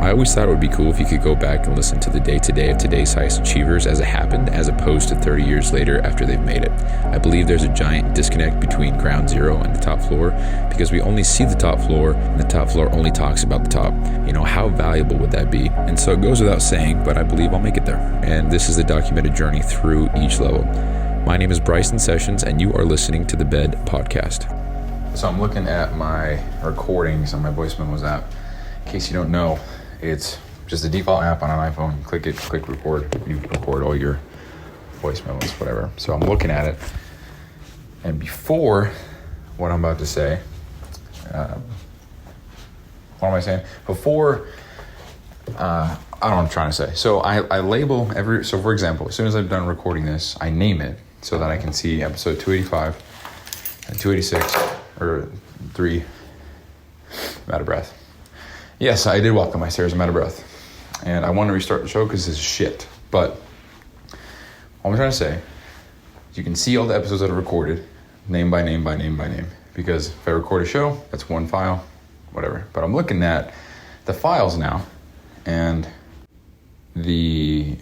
I always thought it would be cool if you could go back and listen to the day-to-day of today's highest achievers as it happened, as opposed to 30 years later after they've made it. I believe there's a giant disconnect between ground zero and the top floor because we only see the top floor and the top floor only talks about the top. You know, how valuable would that be? And so it goes without saying, but I believe I'll make it there. And this is the documented journey through each level. My name is Bryson Sessions, and you are listening to the Bed Podcast. So I'm looking at my recordings on my voice memos app. In case you don't know, it's just a default app on an iPhone. Click it, click record. You record all your voice memos, whatever. So I'm looking at it. And before what I'm about to say, what am I saying? Before, I don't know what I'm trying to say. So I label so for example, as soon as I'm done recording this, I name it so that I can see episode 285 and 286 or 3. I'm out of breath. Yes, I did walk up my stairs. I'm out of breath. And I want to restart the show because this is shit. But what I'm trying to say is you can see all the episodes that are recorded, name by name by name by name. Because if I record a show, that's one file, whatever. But I'm looking at the files now, and the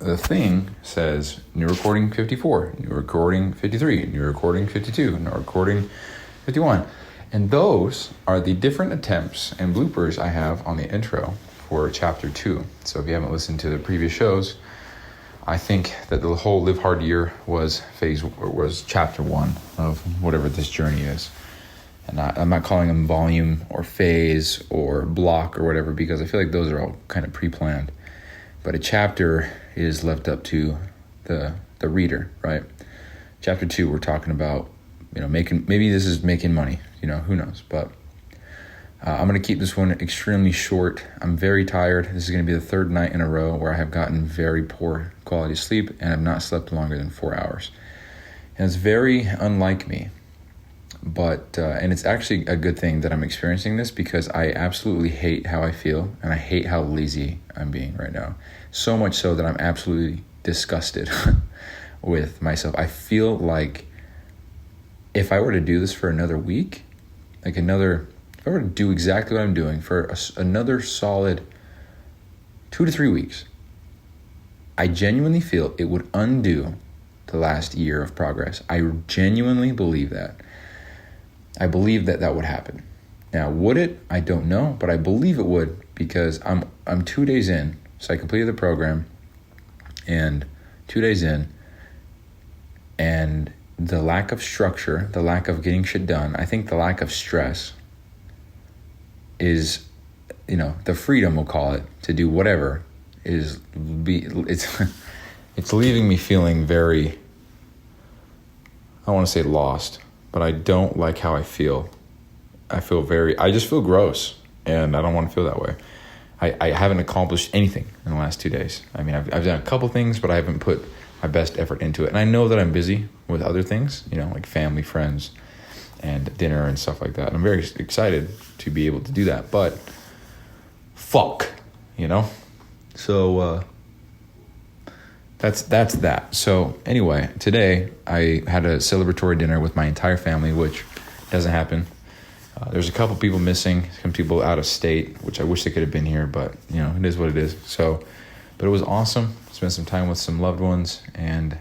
thing says new recording 54, new recording 53, new recording 52, new recording 51. And those are the different attempts and bloopers I have on the intro for chapter 2. So if you haven't listened to the previous shows, I think that the whole LiveHard year was chapter 1 of whatever this journey is. And I'm not calling them volume or phase or block or whatever, because I feel like those are all kind of pre-planned. But a chapter is left up to the reader, right? Chapter 2, we're talking about, maybe this is making money, who knows? But I'm going to keep this one extremely short. I'm very tired. This is going to be the third night in a row where I have gotten very poor quality sleep and have not slept longer than 4 hours. And it's very unlike me. But, and it's actually a good thing that I'm experiencing this, because I absolutely hate how I feel and I hate how lazy I'm being right now. So much so that I'm absolutely disgusted with myself. I feel like if I were to do this for another week, if I were to do exactly what I'm doing for another solid 2 to 3 weeks, I genuinely feel it would undo the last year of progress. I genuinely believe that. I believe that would happen. Now, would it? I don't know, but I believe it would, because I'm 2 days in. So I completed the program, and 2 days in, and the lack of structure, the lack of getting shit done, I think the lack of stress is, the freedom, we'll call it, to do whatever it's leaving me feeling very, I don't want to say lost, but I don't like how I feel. I just feel gross, and I don't want to feel that way. I haven't accomplished anything in the last 2 days. I mean, I've done a couple things, but I haven't put my best effort into it. And I know that I'm busy with other things, like family, friends, and dinner and stuff like that. And I'm very excited to be able to do that, but fuck, So that's that. So anyway, today I had a celebratory dinner with my entire family, which doesn't happen. There's a couple people missing, some people out of state, which I wish they could have been here, but it is what it is. So, but it was awesome. Spent some time with some loved ones, and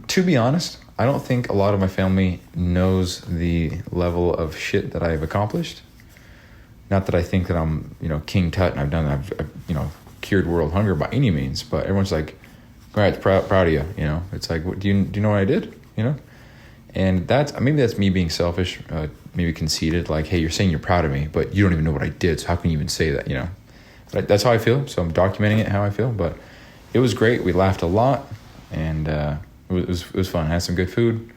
to be honest, I don't think a lot of my family knows the level of shit that I've accomplished. Not that I think that I'm, King Tut and I've cured world hunger by any means, but everyone's like, congrats, proud of you, It's like, do you know what I did, And maybe that's me being selfish, maybe conceited, like, hey, you're saying you're proud of me, but you don't even know what I did, so how can you even say that, But that's how I feel, so I'm documenting it how I feel. But it was great. We laughed a lot, and it was fun. I had some good food,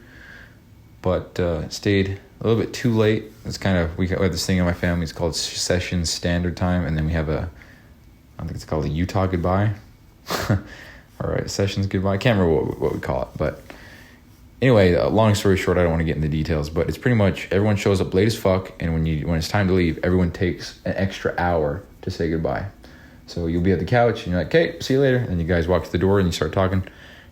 but stayed a little bit too late. It's we have this thing in my family. It's called Session Standard Time, and then we have I think it's called a Utah Goodbye. All right, Sessions Goodbye. I can't remember what we call it, but anyway, long story short, I don't want to get into details, but it's pretty much everyone shows up late as fuck, and when it's time to leave, everyone takes an extra hour to say goodbye. So you'll be at the couch, and you're like, okay, see you later. And you guys walk to the door, and you start talking,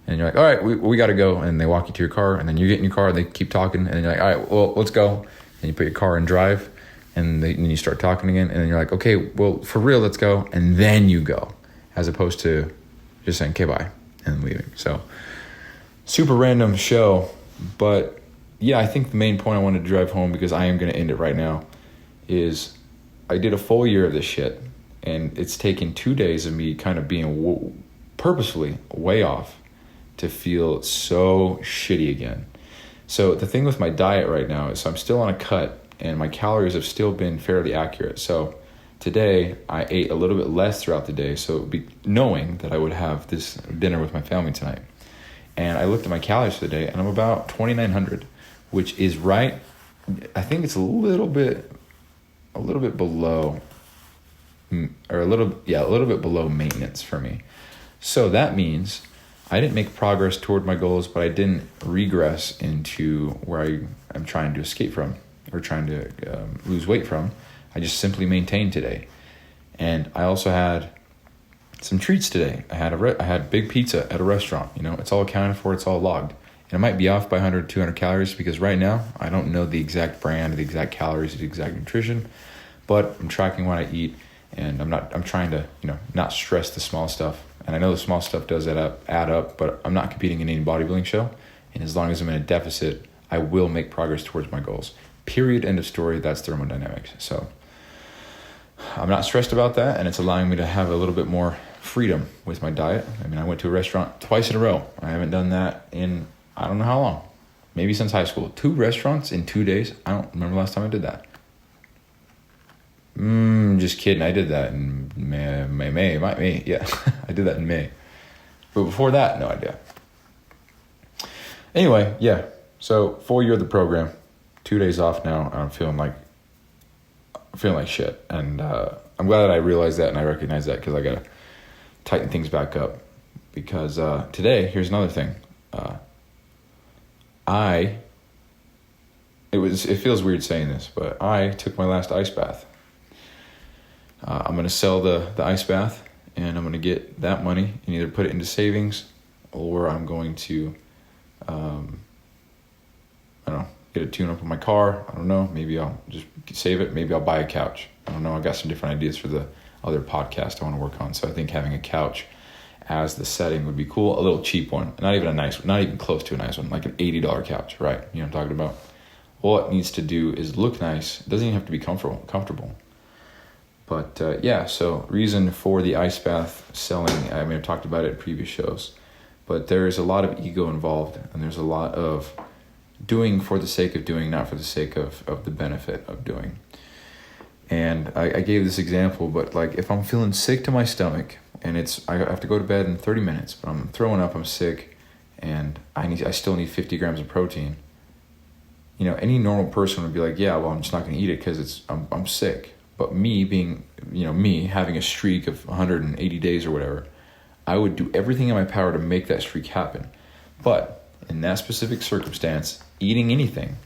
and you're like, all right, we got to go. And they walk you to your car, and then you get in your car, and they keep talking, and you're like, all right, well, let's go. And you put your car in drive, and then you start talking again, and then you're like, okay, well, for real, let's go, and then you go, as opposed to just saying, okay, bye, and leaving. So super random show, but yeah, I think the main point I wanted to drive home, because I am going to end it right now, is I did a full year of this shit, and it's taken 2 days of me kind of being purposefully way off to feel so shitty again. So the thing with my diet right now is I'm still on a cut, and my calories have still been fairly accurate. So today I ate a little bit less throughout the day, so knowing that I would have this dinner with my family tonight. And I looked at my calories for the day, and I'm about 2,900, which is right. I think it's a little bit below, or a little bit below maintenance for me. So that means I didn't make progress toward my goals, but I didn't regress into where I'm trying to escape from, or trying to lose weight from. I just simply maintained today. And I also had some treats today. I had big pizza at a restaurant. It's all accounted for, it's all logged. And it might be off by 100, 200 calories, because right now I don't know the exact brand, the exact calories, the exact nutrition, but I'm tracking what I eat, and I'm trying to, not stress the small stuff. And I know the small stuff does add up, but I'm not competing in any bodybuilding show. And as long as I'm in a deficit, I will make progress towards my goals. Period. End of story. That's thermodynamics. So I'm not stressed about that, and it's allowing me to have a little bit more freedom with my diet. I went to a restaurant twice in a row. I haven't done that in I don't know how long. Maybe since high school. 2 restaurants in 2 days. I don't remember the last time I did that. Just kidding. I did that in May. Yeah, I did that in May. But before that, no idea. Anyway, yeah. So full year of the program. 2 days off now. I'm feeling like shit. And I'm glad that I realized that and I recognize that, because I got to tighten things back up. Because today, here's another thing. It feels weird saying this, but I took my last ice bath. I'm going to sell the ice bath, and I'm going to get that money and either put it into savings, or I'm going to, I don't know, get a tune up on my car. I don't know. Maybe I'll just save it. Maybe I'll buy a couch. I don't know. I got some different ideas for the other podcast I want to work on. So I think having a couch as the setting would be cool. A little cheap one, not even a nice one, not even close to a nice one, like an $80 couch, right? You know what I'm talking about? All it needs to do is look nice. It doesn't even have to be comfortable. But yeah, so reason for the ice bath selling, I've talked about it in previous shows, but there is a lot of ego involved, and there's a lot of doing for the sake of doing, not for the sake of the benefit of doing. And I gave this example, but like if I'm feeling sick to my stomach, and I have to go to bed in 30 minutes, but I'm throwing up, I'm sick, and I still need 50 grams of protein. Any normal person would be like, yeah, well, I'm just not going to eat it because I'm sick. But me being, me having a streak of 180 days or whatever, I would do everything in my power to make that streak happen. But in that specific circumstance, eating anything,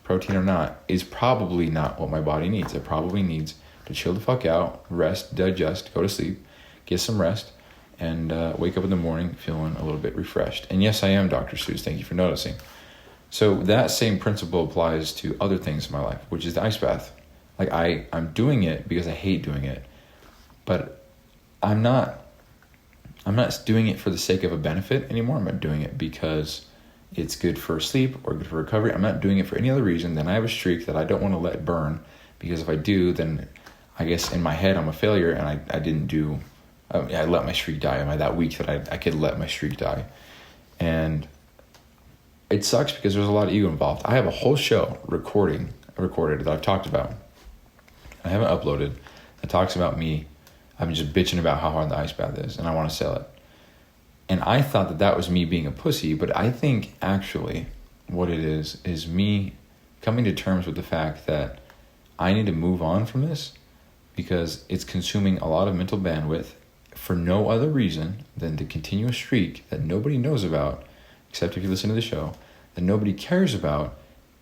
protein or not, is probably not what my body needs. It probably needs to chill the fuck out, rest, digest, go to sleep, get some rest, and wake up in the morning feeling a little bit refreshed. And yes, I am Dr. Seuss. Thank you for noticing. So that same principle applies to other things in my life, which is the ice bath. Like I'm doing it because I hate doing it, but I'm not doing it for the sake of a benefit anymore. I'm not doing it because it's good for sleep or good for recovery. I'm not doing it for any other reason than I have a streak that I don't want to let burn, because if I do, then I guess in my head I'm a failure, and I didn't do. I let my streak die. Am I that weak that I could let my streak die? And it sucks because there's a lot of ego involved. I have a whole show recorded that I've talked about. I haven't uploaded. It talks about me. I'm just bitching about how hard the ice bath is, and I want to sell it. And I thought that was me being a pussy, but I think actually what it is me coming to terms with the fact that I need to move on from this, because it's consuming a lot of mental bandwidth for no other reason than to continue a streak that nobody knows about, except if you listen to the show, that nobody cares about,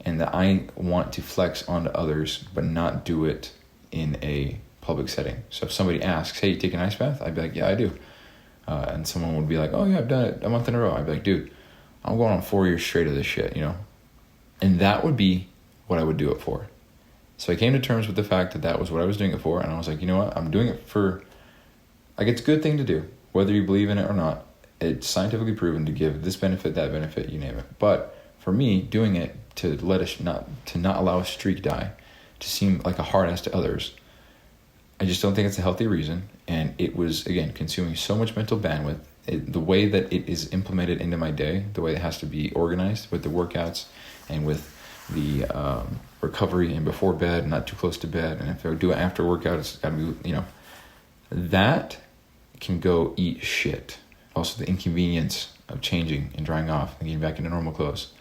and that I want to flex onto others, but not do it in a public setting. So if somebody asks, hey, you take an ice bath? I'd be like, yeah, I do. And someone would be like, oh yeah, I've done it a month in a row. I'd be like, dude, I'm going on 4 years straight of this shit, And that would be what I would do it for. So I came to terms with the fact that that was what I was doing it for. And I was like, you know what? I'm doing it for, like, it's a good thing to do. Whether you believe in it or not, it's scientifically proven to give this benefit, that benefit, you name it. But for me, doing it to not allow a streak die, to seem like a hard ass to others, I just don't think it's a healthy reason. And it was, again, consuming so much mental bandwidth. The way that it is implemented into my day, the way it has to be organized with the workouts and with the recovery and before bed, not too close to bed. And if I do it after workout, it's got to be, that can go eat shit. Also, the inconvenience of changing and drying off and getting back into normal clothes.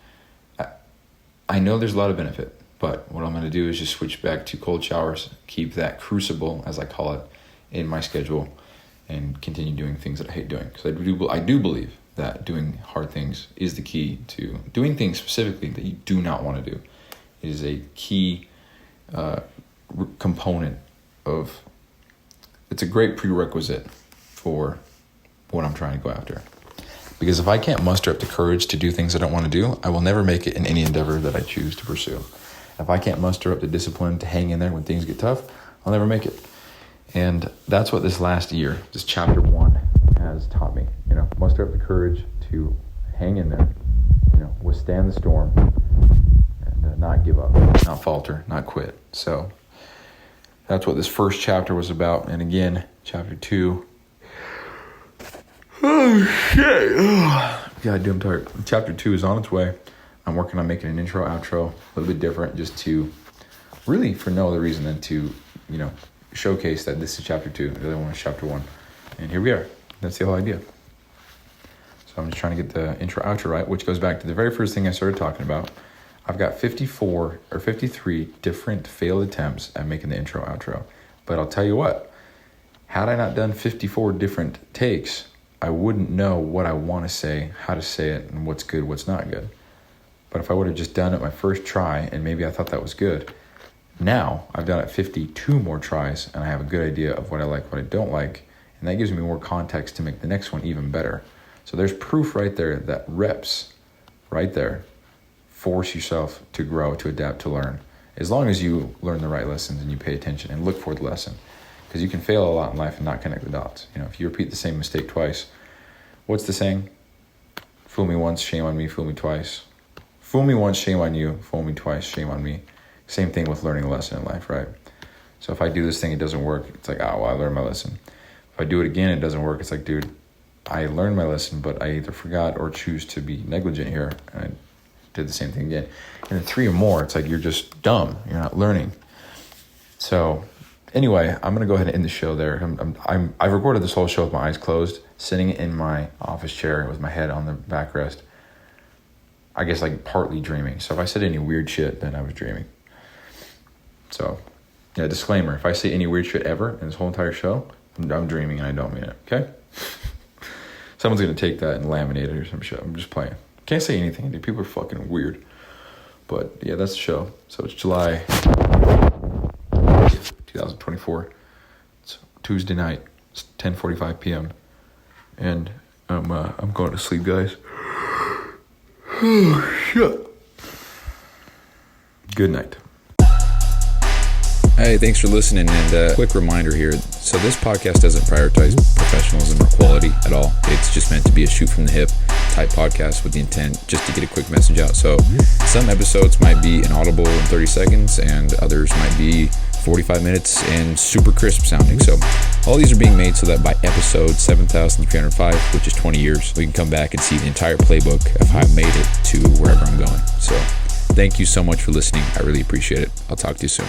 I know there's a lot of benefit, but what I'm going to do is just switch back to cold showers, keep that crucible, as I call it, in my schedule, and continue doing things that I hate doing. Because I do believe that doing hard things is the key to doing things specifically that you do not want to do. It is a key component of, it's a great prerequisite for what I'm trying to go after. Because if I can't muster up the courage to do things I don't want to do, I will never make it in any endeavor that I choose to pursue. If I can't muster up the discipline to hang in there when things get tough, I'll never make it. And that's what this last year, this chapter 1, has taught me. Muster up the courage to hang in there, withstand the storm, and not give up, not falter, not quit. So that's what this first chapter was about. And again, chapter 2. Oh, shit. God, I'm tired. Chapter 2 is on its way. I'm working on making an intro, outro, a little bit different, just to really for no other reason than to, showcase that this is chapter 2. The other one is chapter 1. And here we are. That's the whole idea. So I'm just trying to get the intro, outro right, which goes back to the very first thing I started talking about. I've got 54 or 53 different failed attempts at making the intro, outro. But I'll tell you what, had I not done 54 different takes, I wouldn't know what I want to say, how to say it, and what's good, what's not good. But if I would have just done it my first try, and maybe I thought that was good, now I've done it 52 more tries, and I have a good idea of what I like, what I don't like, and that gives me more context to make the next one even better. So there's proof right there that reps right there force yourself to grow, to adapt, to learn. As long as you learn the right lessons and you pay attention and look for the lesson. Because you can fail a lot in life and not connect the dots. If you repeat the same mistake twice, what's the saying? Fool me once, shame on me, fool me twice. Fool me once, shame on you, fool me twice, shame on me. Same thing with learning a lesson in life, right? So if I do this thing, it doesn't work, it's like, I learned my lesson. If I do it again, it doesn't work, it's like, dude, I learned my lesson, but I either forgot or choose to be negligent here. And I did the same thing again. And then 3 or more, it's like, you're just dumb, you're not learning. So anyway, I'm going to go ahead and end the show there. I've recorded this whole show with my eyes closed, sitting in my office chair with my head on the backrest. I guess like partly dreaming. So if I said any weird shit, then I was dreaming. So, yeah, disclaimer. If I say any weird shit ever in this whole entire show, I'm dreaming and I don't mean it, okay? Someone's going to take that and laminate it or some shit. I'm just playing. Can't say anything, dude. People are fucking weird. But, yeah, that's the show. So it's July 2024. It's Tuesday night. It's 10:45 p.m. And I'm going to sleep, guys. Oh, shit. Good night. Hey, thanks for listening, and quick reminder here. So this podcast doesn't prioritize professionalism or quality at all. It's just meant to be a shoot from the hip type podcast with the intent just to get a quick message out. So some episodes might be inaudible in 30 seconds, and others might be 45 minutes and super crisp sounding. So all these are being made so that by episode 7,305, which is 20 years, we can come back and see the entire playbook of how I made it to wherever I'm going. So thank you so much for listening. I really appreciate it. I'll talk to you soon.